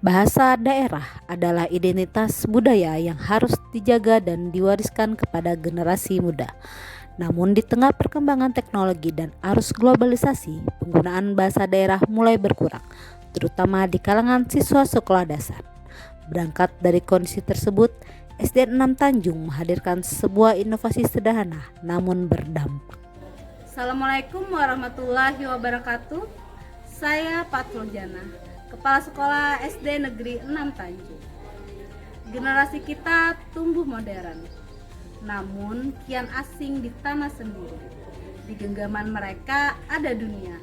Bahasa daerah adalah identitas budaya yang harus dijaga dan diwariskan kepada generasi muda. Namun di tengah perkembangan teknologi dan arus globalisasi, penggunaan bahasa daerah mulai berkurang, terutama di kalangan siswa sekolah dasar. Berangkat dari kondisi tersebut, SDN 6 Tanjung menghadirkan sebuah inovasi sederhana namun berdampak. Assalamualaikum warahmatullahi wabarakatuh. Saya Fatul Jana, Kepala Sekolah SD Negeri 6 Tanjung. Generasi kita tumbuh modern, namun kian asing di tanah sendiri. Di genggaman mereka ada dunia,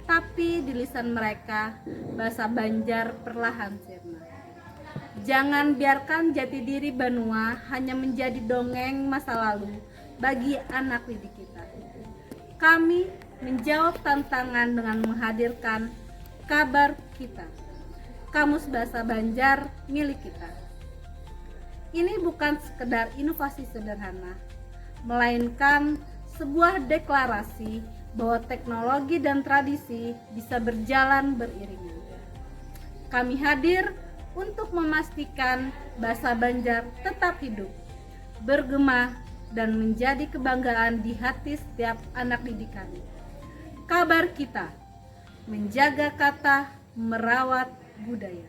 tapi di lisan mereka bahasa Banjar perlahan sirna. Jangan biarkan jati diri Banua hanya menjadi dongeng masa lalu bagi anak didik kita. Kami menjawab tantangan dengan menghadirkan Kabar Kita, kamus bahasa Banjar milik kita. Ini bukan sekedar inovasi sederhana, melainkan sebuah deklarasi bahwa teknologi dan tradisi bisa berjalan beriringan. Kami hadir untuk memastikan bahasa Banjar tetap hidup, bergema, dan menjadi kebanggaan di hati setiap anak didik kami. Kabar Kita, menjaga kata, merawat budaya.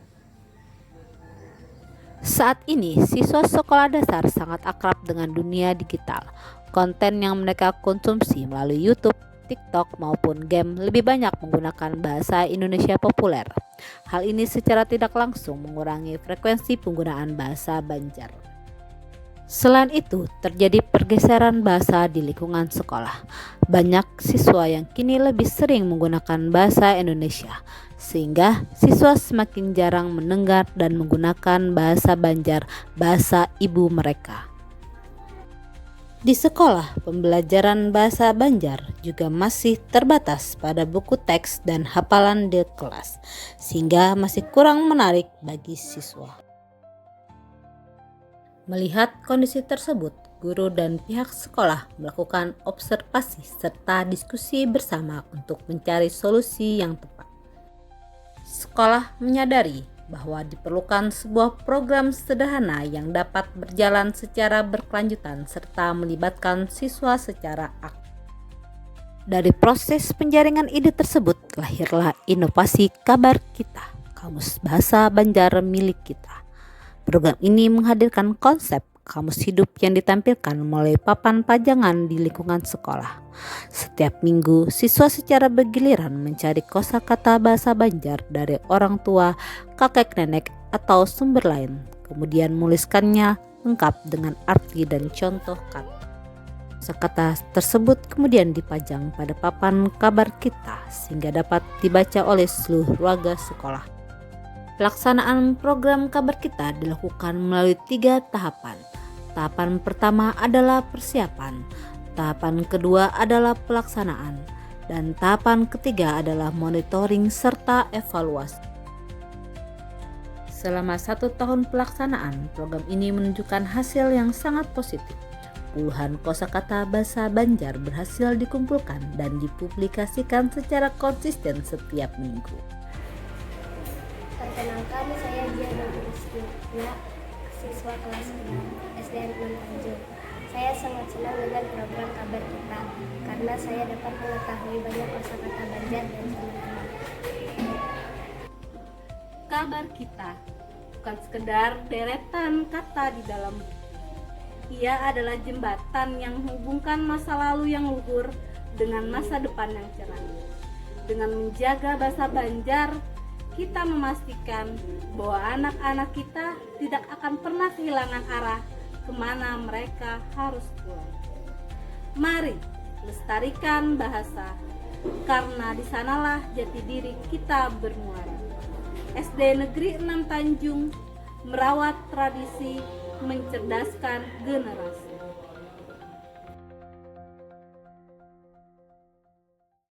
Saat ini, siswa sekolah dasar sangat akrab dengan dunia digital. Konten yang mereka konsumsi melalui YouTube, TikTok, maupun game lebih banyak menggunakan bahasa Indonesia populer. Hal ini secara tidak langsung mengurangi frekuensi penggunaan bahasa Banjar. Selain itu, terjadi pergeseran bahasa di lingkungan sekolah. Banyak siswa yang kini lebih sering menggunakan bahasa Indonesia, sehingga siswa semakin jarang mendengar dan menggunakan bahasa Banjar, bahasa ibu mereka. Di sekolah, pembelajaran bahasa Banjar juga masih terbatas pada buku teks dan hafalan di kelas, sehingga masih kurang menarik bagi siswa. Melihat kondisi tersebut, guru dan pihak sekolah melakukan observasi serta diskusi bersama untuk mencari solusi yang tepat. Sekolah menyadari bahwa diperlukan sebuah program sederhana yang dapat berjalan secara berkelanjutan serta melibatkan siswa secara aktif. Dari proses penjaringan ide tersebut, lahirlah inovasi Kabar Kita, kamus bahasa Banjar milik kita. Program ini menghadirkan konsep kamus hidup yang ditampilkan melalui papan pajangan di lingkungan sekolah. Setiap minggu, siswa secara bergiliran mencari kosakata bahasa Banjar dari orang tua, kakek nenek, atau sumber lain, kemudian menuliskannya lengkap dengan arti dan contoh kata. Kosakata tersebut kemudian dipajang pada papan Kabar Kita sehingga dapat dibaca oleh seluruh warga sekolah. Pelaksanaan program Kabar Kita dilakukan melalui 3 tahapan. Tahapan pertama adalah persiapan, tahapan kedua adalah pelaksanaan, dan tahapan ketiga adalah monitoring serta evaluasi. Selama 1 tahun pelaksanaan, program ini menunjukkan hasil yang sangat positif. Puluhan kosakata bahasa Banjar berhasil dikumpulkan dan dipublikasikan secara konsisten setiap minggu. Perkenalkan, saya Diana Agustina, siswa kelas 6 SDN 6 Tanjung. Saya sangat senang dengan program Kabar Kita karena saya dapat mengetahui banyak kosakata Banjar dan teman-teman. Kabar Kita bukan sekedar deretan kata di dalam buku. Ia adalah jembatan yang menghubungkan masa lalu yang luhur dengan masa depan yang cerah. Dengan menjaga bahasa Banjar, kita memastikan bahwa anak-anak kita tidak akan pernah kehilangan arah kemana mereka harus pulang. Mari lestarikan bahasa, karena di sanalah jati diri kita bermuara. SD Negeri 6 Tanjung merawat tradisi, mencerdaskan generasi.